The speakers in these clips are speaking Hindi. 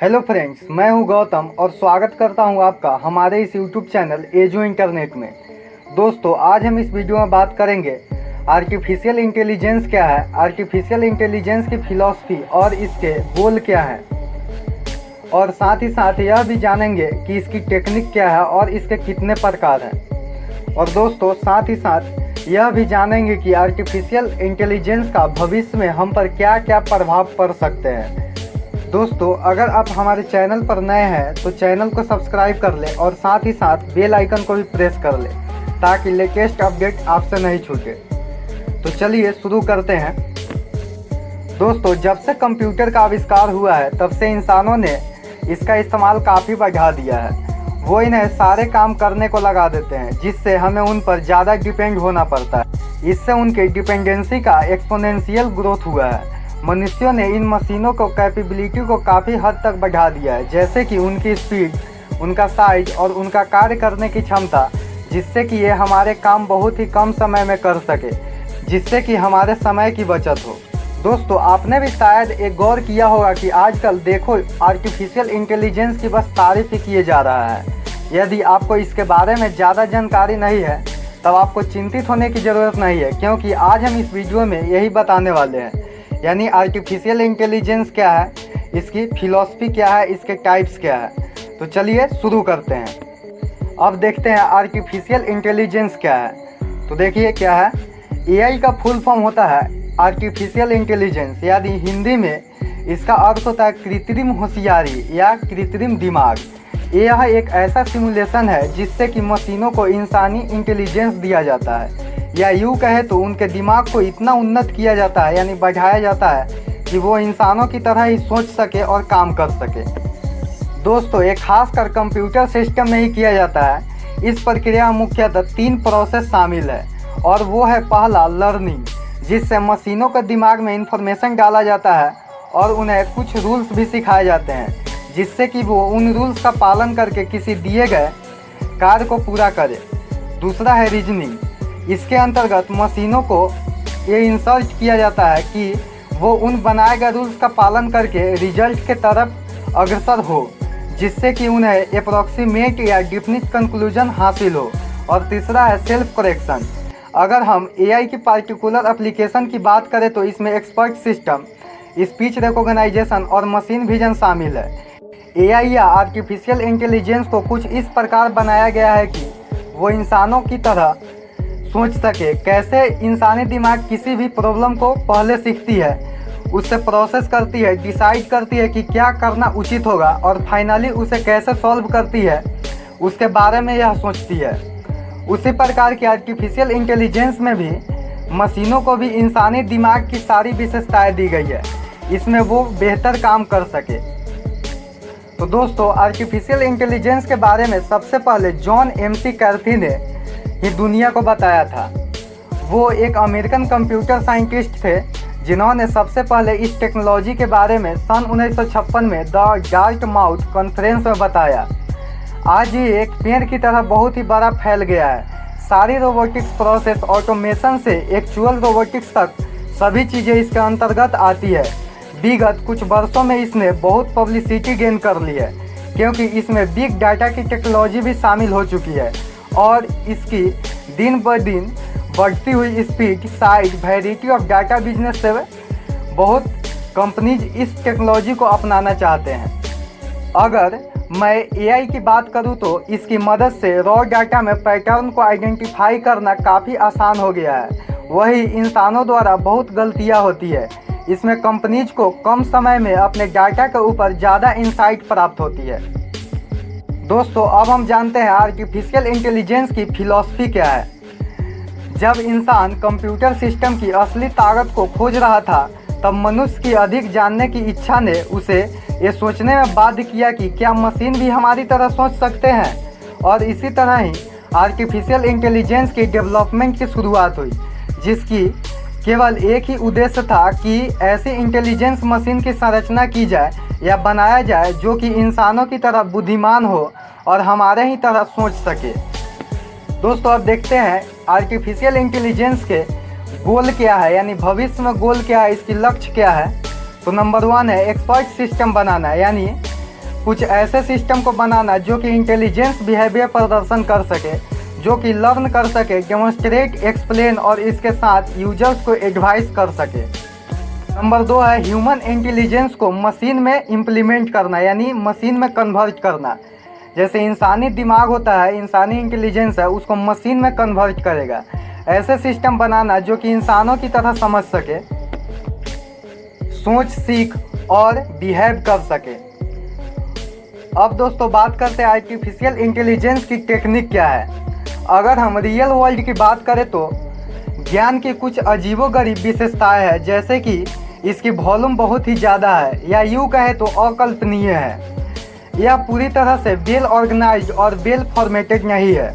हेलो फ्रेंड्स, मैं हूं गौतम और स्वागत करता हूं आपका हमारे इस यूट्यूब चैनल एजू इंटरनेट में। दोस्तों, आज हम इस वीडियो में बात करेंगे आर्टिफिशियल इंटेलिजेंस क्या है, आर्टिफिशियल इंटेलिजेंस की फिलॉसफी और इसके गोल क्या है, और साथ ही साथ यह भी जानेंगे कि इसकी टेक्निक क्या है और इसके कितने प्रकार हैं। और दोस्तों, साथ ही साथ यह भी जानेंगे कि आर्टिफिशियल इंटेलिजेंस का भविष्य में हम पर क्या क्या प्रभाव पड़ सकते हैं। दोस्तों, अगर आप हमारे चैनल पर नए हैं तो चैनल को सब्सक्राइब कर लें और साथ ही साथ बेल आइकन को भी प्रेस कर लें ताकि लेटेस्ट अपडेट आपसे नहीं छूटे। तो चलिए शुरू करते हैं। दोस्तों, जब से कंप्यूटर का आविष्कार हुआ है तब से इंसानों ने इसका इस्तेमाल काफ़ी बढ़ा दिया है। वो इन्हें सारे काम करने को लगा देते हैं जिससे हमें उन पर ज़्यादा डिपेंड होना पड़ता है। इससे उनके डिपेंडेंसी का एक्सपोनेंशियल ग्रोथ हुआ है। मनुष्यों ने इन मशीनों को कैपेबिलिटी को काफ़ी हद तक बढ़ा दिया है, जैसे कि उनकी स्पीड, उनका साइज और उनका कार्य करने की क्षमता, जिससे कि ये हमारे काम बहुत ही कम समय में कर सके, जिससे कि हमारे समय की बचत हो। दोस्तों, आपने भी शायद एक गौर किया होगा कि आजकल देखो आर्टिफिशियल इंटेलिजेंस की बस तारीफ ही किए जा रहा है। यदि आपको इसके बारे में ज़्यादा जानकारी नहीं है तब आपको चिंतित होने की ज़रूरत नहीं है, क्योंकि आज हम इस वीडियो में यही बताने वाले हैं, यानी आर्टिफिशियल इंटेलिजेंस क्या है, इसकी फिलॉसफी क्या है, इसके टाइप्स क्या है। तो चलिए शुरू करते हैं। अब देखते हैं आर्टिफिशियल इंटेलिजेंस क्या है। तो देखिए क्या है। एआई का फुल फॉर्म होता है आर्टिफिशियल इंटेलिजेंस, यानी हिंदी में इसका अर्थ होता है कृत्रिम होशियारी या कृत्रिम दिमाग। यह एक ऐसा सिमुलेशन है जिससे कि मशीनों को इंसानी इंटेलिजेंस दिया जाता है, या यूँ कहे तो उनके दिमाग को इतना उन्नत किया जाता है, यानी बढ़ाया जाता है कि वो इंसानों की तरह ही सोच सके और काम कर सके। दोस्तों, एक खासकर कंप्यूटर सिस्टम में ही किया जाता है। इस प्रक्रिया में मुख्यतः 3 प्रोसेस शामिल है, और वो है पहला लर्निंग, जिससे मशीनों के दिमाग में इंफॉर्मेशन डाला जाता है और उन्हें कुछ रूल्स भी सिखाए जाते हैं, जिससे कि वो उन रूल्स का पालन करके किसी दिए गए कार्य को पूरा करे। दूसरा है रीजनिंग। इसके अंतर्गत मशीनों को ये इंसर्ट किया जाता है कि वो उन बनाए गए रूल्स का पालन करके रिजल्ट के तरफ अग्रसर हो, जिससे कि उन्हें अप्रॉक्सीमेट या डेफिनिट कंक्लूजन हासिल हो। और तीसरा है सेल्फ करेक्शन। अगर हम एआई की पार्टिकुलर एप्लीकेशन की बात करें तो इसमें एक्सपर्ट सिस्टम, स्पीच रिकॉग्नाइजेशन और मशीन विजन शामिल है। एआई या आर्टिफिशियल इंटेलिजेंस को कुछ इस प्रकार बनाया गया है कि वो इंसानों की तरह सोच सके। कैसे इंसानी दिमाग किसी भी प्रॉब्लम को पहले सीखती है, उससे प्रोसेस करती है, डिसाइड करती है कि क्या करना उचित होगा, और फाइनली उसे कैसे सॉल्व करती है उसके बारे में यह सोचती है। उसी प्रकार की आर्टिफिशियल इंटेलिजेंस में भी मशीनों को भी इंसानी दिमाग की सारी विशेषताएं दी गई है, इसमें वो बेहतर काम कर सके। तो दोस्तों, आर्टिफिशियल इंटेलिजेंस के बारे में सबसे पहले जॉन एम.सी. कैर्थी ने ये दुनिया को बताया था। वो एक अमेरिकन कंप्यूटर साइंटिस्ट थे जिन्होंने सबसे पहले इस टेक्नोलॉजी के बारे में सन 1956 में द डार्टमाउथ कॉन्फ्रेंस में बताया। आज ये एक पेड़ की तरह बहुत ही बड़ा फैल गया है। सारी रोबोटिक्स प्रोसेस, ऑटोमेशन से एक्चुअल रोबोटिक्स तक सभी चीज़ें इसके अंतर्गत आती है। विगत कुछ वर्षों में इसने बहुत पब्लिसिटी गेन कर ली है, क्योंकि इसमें बिग डाटा की टेक्नोलॉजी भी शामिल हो चुकी है, और इसकी दिन ब दिन बढ़ती हुई speed, size, variety of data business से बहुत कंपनीज इस टेक्नोलॉजी को अपनाना चाहते हैं। अगर मैं एआई की बात करूं तो इसकी मदद से रॉ डाटा में पैटर्न को आइडेंटिफाई करना काफ़ी आसान हो गया है। वही इंसानों द्वारा बहुत गलतियां होती है। इसमें कंपनीज को कम समय में अपने डाटा के ऊपर ज़्यादा इंसाइट प्राप्त होती है। दोस्तों, अब हम जानते हैं आर्टिफिशियल इंटेलिजेंस की फिलॉसफी क्या है। जब इंसान कंप्यूटर सिस्टम की असली ताकत को खोज रहा था तब मनुष्य की अधिक जानने की इच्छा ने उसे ये सोचने में बाध्य किया कि क्या मशीन भी हमारी तरह सोच सकते हैं, और इसी तरह ही आर्टिफिशियल इंटेलिजेंस की डेवलपमेंट की शुरुआत हुई, जिसकी केवल एक ही उद्देश्य था कि ऐसी इंटेलिजेंस मशीन की संरचना की जाए या बनाया जाए जो कि इंसानों की तरह बुद्धिमान हो और हमारे ही तरह सोच सके। दोस्तों, अब देखते हैं आर्टिफिशियल इंटेलिजेंस के गोल क्या है, यानी भविष्य में गोल क्या है, इसकी लक्ष्य क्या है। तो नंबर 1 है एक्सपर्ट सिस्टम बनाना, यानी कुछ ऐसे सिस्टम को बनाना जो कि इंटेलिजेंस बिहेवियर प्रदर्शन कर सके, जो कि लर्न कर सके, डेमोन्स्ट्रेट, एक्सप्लेन और इसके साथ यूजर्स को एडवाइस कर सके। नंबर 2 है ह्यूमन इंटेलिजेंस को मशीन में इम्प्लीमेंट करना, यानी मशीन में कन्वर्ट करना। जैसे इंसानी दिमाग होता है, इंसानी इंटेलिजेंस है, उसको मशीन में कन्वर्ट करेगा। ऐसे सिस्टम बनाना जो कि इंसानों की तरह समझ सके, सोच, सीख और बिहेव कर सके। अब दोस्तों बात करते हैं आर्टिफिशियल इंटेलिजेंस की टेक्निक क्या है। अगर हम रियल वर्ल्ड की बात करें तो ज्ञान की कुछ अजीबोगरीब विशेषताएं हैं, जैसे कि इसकी वॉल्यूम बहुत ही ज़्यादा है, या यूँ कहे तो अकल्पनीय है। यह पूरी तरह से वेल ऑर्गेनाइज्ड और वेल फॉर्मेटेड नहीं है।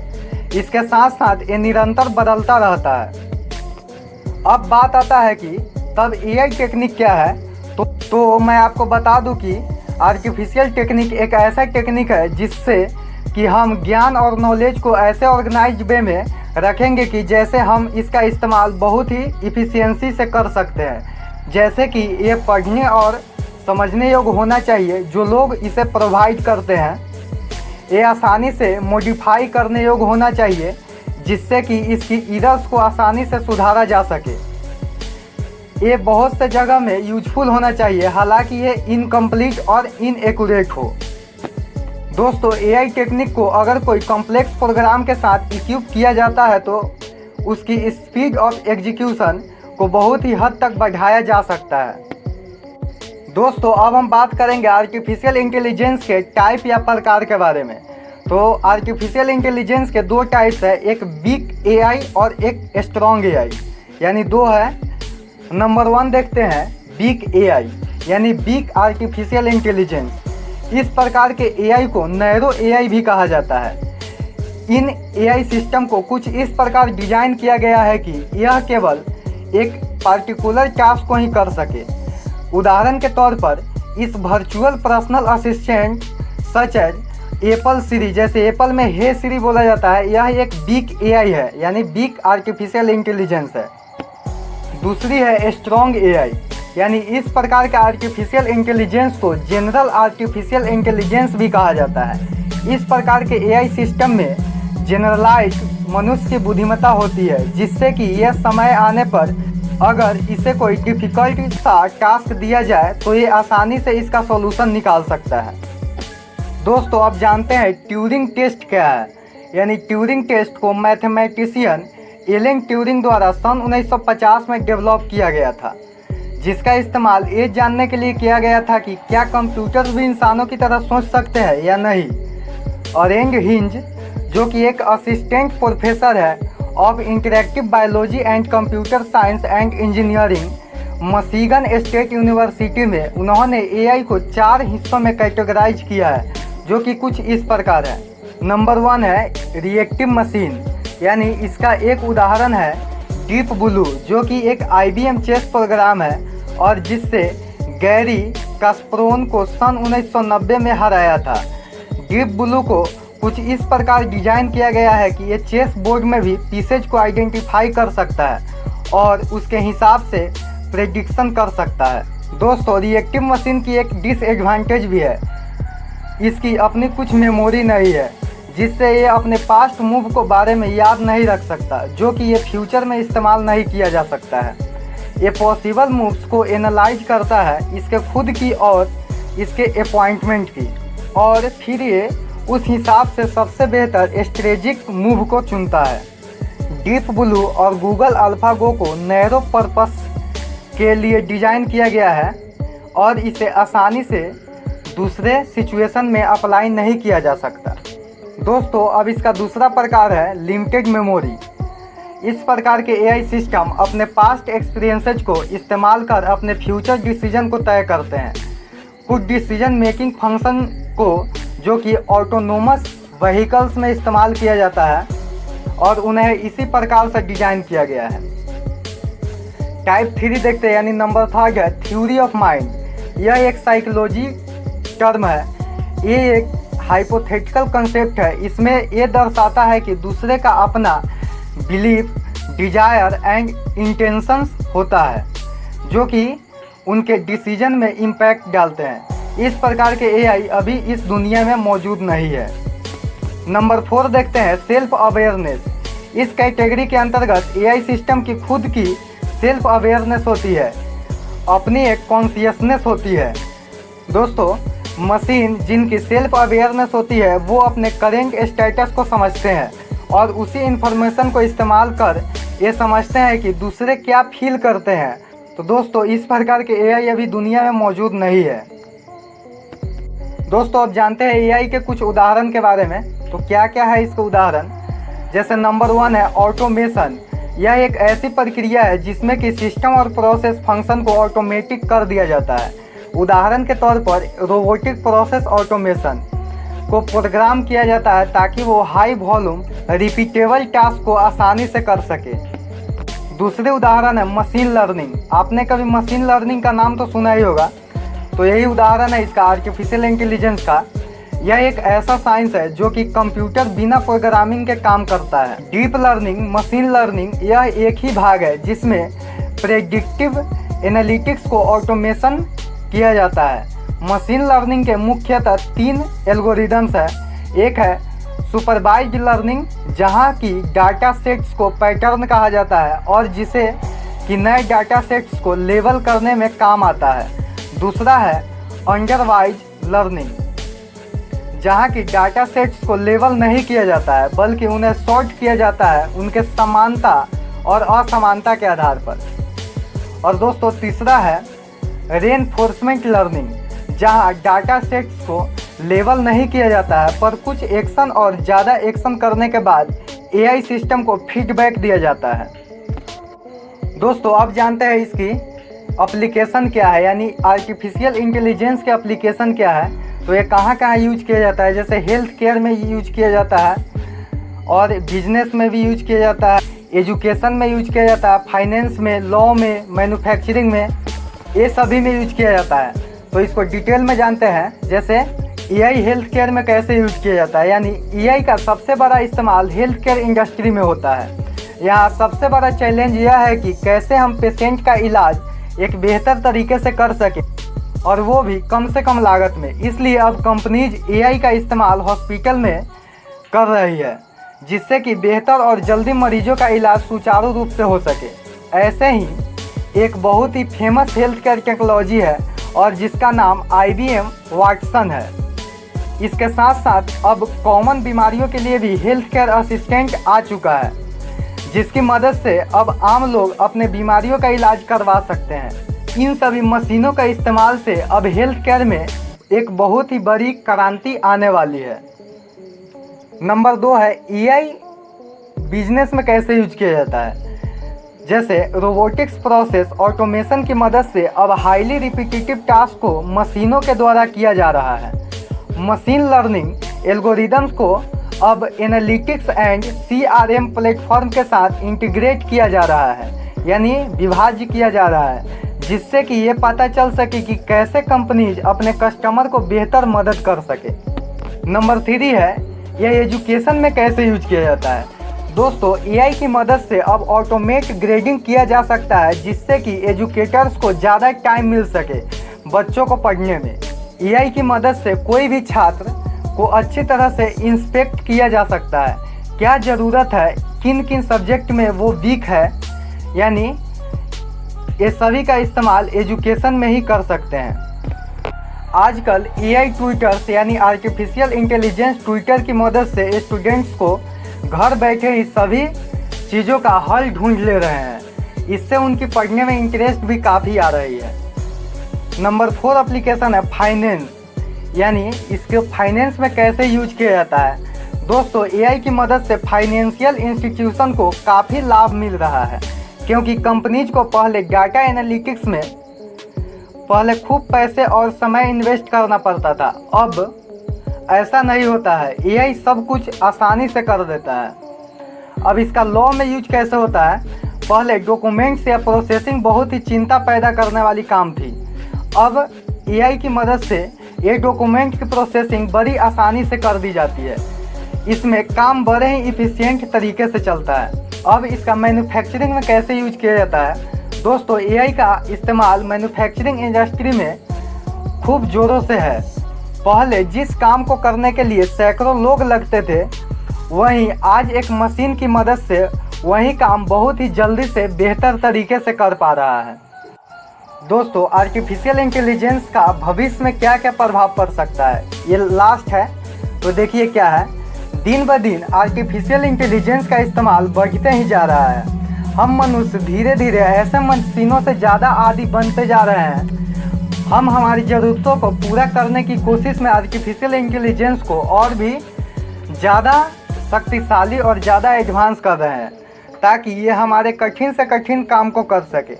इसके साथ साथ ये निरंतर बदलता रहता है। अब बात आता है कि तब एआई टेक्निक क्या है, तो मैं आपको बता दूं कि आर्टिफिशियल टेक्निक एक ऐसा टेक्निक है जिससे कि हम ज्ञान और नॉलेज को ऐसे ऑर्गेनाइज्ड वे में रखेंगे कि जैसे हम इसका इस्तेमाल बहुत ही इफ़िशियंसी से कर सकते हैं। जैसे कि ये पढ़ने और समझने योग्य होना चाहिए, जो लोग इसे प्रोवाइड करते हैं। ये आसानी से मॉडिफाई करने योग्य होना चाहिए, जिससे कि इसकी एरर्स को आसानी से सुधारा जा सके। ये बहुत से जगह में यूजफुल होना चाहिए, हालांकि ये इनकम्प्लीट और इनएक्यूरेट हो। दोस्तों एआई टेक्निक को अगर कोई कॉम्प्लेक्स प्रोग्राम के साथ इक्विप किया जाता है तो उसकी स्पीड ऑफ एग्जीक्यूशन को बहुत ही हद तक बढ़ाया जा सकता है। दोस्तों अब हम बात करेंगे आर्टिफिशियल इंटेलिजेंस के टाइप या प्रकार के बारे में। तो आर्टिफिशियल इंटेलिजेंस के 2 टाइप्स है, एक वीक एआई और एक स्ट्रॉन्ग एआई, यानी 2 है। नंबर 1 देखते हैं वीक एआई, यानी वीक आर्टिफिशियल इंटेलिजेंस। इस प्रकार के एआई को नैरो एआई भी कहा जाता है। इन एआई सिस्टम को कुछ इस प्रकार डिजाइन किया गया है कि यह केवल एक पार्टिकुलर टास्क को ही कर सके। उदाहरण के तौर पर इस virtual personal assistant such as Apple Siri, जैसे एप्पल में हे सीरी बोला जाता है, यह एक वीक एआई है, यानी वीक आर्टिफिशियल इंटेलिजेंस है। दूसरी है स्ट्रॉन्ग एआई, यानी इस प्रकार के आर्टिफिशियल इंटेलिजेंस को जनरल आर्टिफिशियल इंटेलिजेंस भी कहा जाता है। इस प्रकार के एआई सिस्टम में जनरलाइज्ड मनुष्य की बुद्धिमत्ता होती है, जिससे कि यह समय आने पर अगर इसे कोई डिफ़िकल्ट सा टास्क दिया जाए तो ये आसानी से इसका सॉल्यूशन निकाल सकता है। दोस्तों अब जानते हैं ट्यूरिंग टेस्ट क्या है। यानी ट्यूरिंग टेस्ट को मैथमेटिशियन एलन ट्यूरिंग द्वारा सन 1950 में डेवलप किया गया था, जिसका इस्तेमाल ये जानने के लिए किया गया था कि क्या कंप्यूटर्स भी इंसानों की तरह सोच सकते हैं या नहीं। ऑरेंज हिंज, जो कि एक असिस्टेंट प्रोफेसर है of interactive biology and computer science and engineering, Michigan state university में, उन्होंने एआई को 4 हिस्सों में कैटेगराइज किया है, जो कि कुछ इस प्रकार है। नंबर 1 है रिएक्टिव मशीन, यानी इसका एक उदाहरण है डीप ब्लू, जो कि एक IBM चेस प्रोग्राम है और जिससे गैरी कास्परोन को सन 1990 में हराया था। डीप ब्लू को कुछ इस प्रकार डिजाइन किया गया है कि ये चेस बोर्ड में भी पीसेज को आइडेंटिफाई कर सकता है और उसके हिसाब से प्रेडिक्शन कर सकता है। दोस्तों रिएक्टिव मशीन की एक डिसएडवांटेज भी है, इसकी अपनी कुछ मेमोरी नहीं है, जिससे ये अपने पास्ट मूव को बारे में याद नहीं रख सकता, जो कि ये फ्यूचर में इस्तेमाल नहीं किया जा सकता है। ये पॉसिबल मूव्स को एनालाइज करता है, इसके खुद की और इसके अपॉइंटमेंट की, और फिर ये उस हिसाब से सबसे बेहतर स्ट्रेटेजिक मूव को चुनता है। डीप ब्लू और गूगल अल्फागो को नैरो पर्पस के लिए डिज़ाइन किया गया है और इसे आसानी से दूसरे सिचुएशन में अप्लाई नहीं किया जा सकता। दोस्तों अब इसका दूसरा प्रकार है लिमिटेड मेमोरी। इस प्रकार के एआई सिस्टम अपने पास्ट एक्सपीरियंसेस को इस्तेमाल कर अपने फ्यूचर डिसीजन को तय करते हैं। कुछ डिसीजन मेकिंग फंक्शन को जो कि ऑटोनोमस व्हीकल्स में इस्तेमाल किया जाता है और उन्हें इसी प्रकार से डिजाइन किया गया है। टाइप 3 देखते हैं, यानी नंबर 3 है थ्योरी ऑफ माइंड। यह एक साइकोलॉजी टर्म है, ये एक हाइपोथेटिकल कंसेप्ट है। इसमें ये दर्शाता है कि दूसरे का अपना बिलीफ, डिजायर एंड इंटेंशंस होता है, जो कि उनके डिसीजन में इम्पैक्ट डालते हैं। इस प्रकार के एआई अभी इस दुनिया में मौजूद नहीं है। नंबर 4 देखते हैं सेल्फ अवेयरनेस। इस कैटेगरी के अंतर्गत एआई सिस्टम की खुद की सेल्फ अवेयरनेस होती है, अपनी एक कॉन्शियसनेस होती है। दोस्तों, मशीन जिनकी सेल्फ अवेयरनेस होती है वो अपने करेंट स्टेटस को समझते हैं और उसी इन्फॉर्मेशन को इस्तेमाल कर ये समझते हैं कि दूसरे क्या फील करते हैं। तो दोस्तों, इस प्रकार के एआई अभी दुनिया में मौजूद नहीं है। दोस्तों, अब जानते हैं एआई के कुछ उदाहरण के बारे में। तो क्या क्या है इसके उदाहरण? जैसे नंबर 1 है ऑटोमेशन। यह एक ऐसी प्रक्रिया है जिसमें कि सिस्टम और प्रोसेस फंक्शन को ऑटोमेटिक कर दिया जाता है। उदाहरण के तौर पर रोबोटिक प्रोसेस ऑटोमेशन को प्रोग्राम किया जाता है ताकि वो हाई वॉल्यूम रिपीटेबल टास्क को आसानी से कर सके। दूसरे उदाहरण है मशीन लर्निंग। आपने कभी मशीन लर्निंग का नाम तो सुना ही होगा, तो यही उदाहरण है इसका, आर्टिफिशियल इंटेलिजेंस का। यह एक ऐसा साइंस है जो कि कंप्यूटर बिना प्रोग्रामिंग के काम करता है। डीप लर्निंग, मशीन लर्निंग यह एक ही भाग है जिसमें प्रेडिक्टिव एनालिटिक्स को ऑटोमेशन किया जाता है। मशीन लर्निंग के मुख्यतः 3 एल्गोरिदम्स हैं। एक है सुपरवाइज्ड लर्निंग, जहां की डाटा सेट्स को पैटर्न कहा जाता है और जिसे कि नए डाटा सेट्स को लेबल करने में काम आता है। दूसरा है अंडरवाइज लर्निंग, जहां की डाटा सेट्स को लेबल नहीं किया जाता है बल्कि उन्हें सॉर्ट किया जाता है उनके समानता और असमानता के आधार पर। और दोस्तों, तीसरा है रेनफोर्समेंट लर्निंग, जहां डाटा सेट्स को लेबल नहीं किया जाता है पर कुछ एक्शन और ज़्यादा एक्शन करने के बाद एआई सिस्टम को फीडबैक दिया जाता है। दोस्तों, अब जानते हैं इसकी एप्लीकेशन क्या है, यानी आर्टिफिशियल इंटेलिजेंस के एप्लीकेशन क्या है। तो ये कहाँ कहाँ यूज किया जाता है? जैसे हेल्थ केयर में यूज किया जाता है और बिजनेस में भी यूज किया जाता है, एजुकेशन में यूज किया जाता है, फाइनेंस में, लॉ में, मैन्युफैक्चरिंग में, ये सभी में यूज किया जाता है। तो इसको डिटेल में जानते हैं। जैसे एआई हेल्थ केयर में कैसे यूज किया जाता है, यानी एआई का सबसे बड़ा इस्तेमाल हेल्थ केयर इंडस्ट्री में होता है। यहाँ सबसे बड़ा चैलेंज यह है कि कैसे हम पेशेंट का इलाज एक बेहतर तरीके से कर सकें और वो भी कम से कम लागत में। इसलिए अब कंपनीज एआई का इस्तेमाल हॉस्पिटल में कर रही है जिससे कि बेहतर और जल्दी मरीजों का इलाज सुचारू रूप से हो सके। ऐसे ही एक बहुत ही फेमस हेल्थ केयर टेक्नोलॉजी है और जिसका नाम IBM वाटसन है। इसके साथ साथ अब कॉमन बीमारियों के लिए भी हेल्थ केयर असिस्टेंट आ चुका है, जिसकी मदद से अब आम लोग अपने बीमारियों का इलाज करवा सकते हैं। इन सभी मशीनों का इस्तेमाल से अब हेल्थ केयर में एक बहुत ही बड़ी क्रांति आने वाली है। नंबर 2 है एआई बिजनेस में कैसे यूज किया जाता है। जैसे रोबोटिक्स प्रोसेस ऑटोमेशन की मदद से अब हाईली रिपीटेटिव टास्क को मशीनों के द्वारा किया जा रहा है। मशीन लर्निंग एल्गोरिदम्स को अब एनालिटिक्स एंड CRM प्लेटफॉर्म के साथ इंटीग्रेट किया जा रहा है, यानी विभाज्य किया जा रहा है, जिससे कि ये पता चल सके कि कैसे कंपनीज अपने कस्टमर को बेहतर मदद कर सके। नंबर 3 है यह एजुकेशन में कैसे यूज किया जाता है। दोस्तों, एआई की मदद से अब ऑटोमेट ग्रेडिंग किया जा सकता है जिससे कि एजुकेटर्स को ज़्यादा टाइम मिल सके बच्चों को पढ़ने में। एआई की मदद से कोई भी छात्र को अच्छी तरह से इंस्पेक्ट किया जा सकता है, क्या ज़रूरत है, किन किन सब्जेक्ट में वो वीक है, यानी ये सभी का इस्तेमाल एजुकेशन में ही कर सकते हैं। आजकल एआई ट्विटर्स यानी आर्टिफिशियल इंटेलिजेंस ट्विटर की मदद से स्टूडेंट्स को घर बैठे ही सभी चीज़ों का हल ढूंढ ले रहे हैं। इससे उनकी पढ़ने में इंटरेस्ट भी काफ़ी आ रही है। नंबर 4 एप्लीकेशन है फाइनेंस, यानी इसके फाइनेंस में कैसे यूज किया जाता है। दोस्तों, एआई की मदद से फाइनेंशियल इंस्टीट्यूशन को काफ़ी लाभ मिल रहा है, क्योंकि कंपनीज को पहले डाटा एनालिटिक्स में खूब पैसे और समय इन्वेस्ट करना पड़ता था। अब ऐसा नहीं होता है, एआई सब कुछ आसानी से कर देता है। अब इसका लॉ में यूज कैसे होता है। पहले डॉक्यूमेंट्स या प्रोसेसिंग बहुत ही चिंता पैदा करने वाली काम थी। अब एआई की मदद से ये डॉक्यूमेंट की प्रोसेसिंग बड़ी आसानी से कर दी जाती है। इसमें काम बड़े ही इफ़िशियंट तरीके से चलता है। अब इसका मैन्युफैक्चरिंग में कैसे यूज किया जाता है। दोस्तों, एआई का इस्तेमाल मैन्युफैक्चरिंग इंडस्ट्री में खूब जोरों से है। पहले जिस काम को करने के लिए सैकड़ों लोग लगते थे, वहीं आज एक मशीन की मदद से वही काम बहुत ही जल्दी से बेहतर तरीके से कर पा रहा है। दोस्तों, आर्टिफिशियल इंटेलिजेंस का भविष्य में क्या क्या प्रभाव पड़ सकता है, ये लास्ट है तो देखिए क्या है। दिन ब दिन आर्टिफिशियल इंटेलिजेंस का इस्तेमाल बढ़ते ही जा रहा है। हम मनुष्य धीरे धीरे ऐसे मशीनों से ज़्यादा आदी बनते जा रहे हैं। हम हमारी ज़रूरतों को पूरा करने की कोशिश में आर्टिफिशियल इंटेलिजेंस को और भी ज़्यादा शक्तिशाली और ज़्यादा एडवांस कर रहे हैं, ताकि ये हमारे कठिन से कठिन काम को कर सके।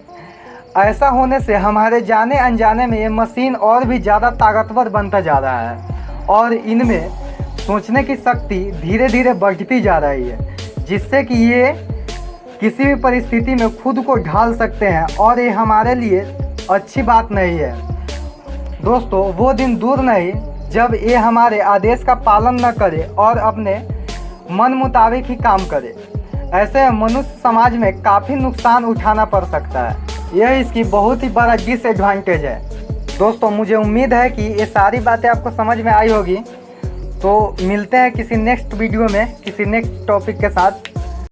ऐसा होने से हमारे जाने अनजाने में ये मशीन और भी ज़्यादा ताकतवर बनता जा रहा है और इनमें सोचने की शक्ति धीरे धीरे बढ़ती जा रही है, जिससे कि ये किसी भी परिस्थिति में खुद को ढाल सकते हैं और ये हमारे लिए अच्छी बात नहीं है। दोस्तों, वो दिन दूर नहीं जब ये हमारे आदेश का पालन न करे और अपने मन मुताबिक ही काम करे। ऐसे मनुष्य समाज में काफ़ी नुकसान उठाना पड़ सकता है। यह इसकी बहुत ही बड़ा डिसएडवांटेज है। दोस्तों, मुझे उम्मीद है कि ये सारी बातें आपको समझ में आई होगी। तो मिलते हैं किसी नेक्स्ट वीडियो में किसी नेक्स्ट टॉपिक के साथ।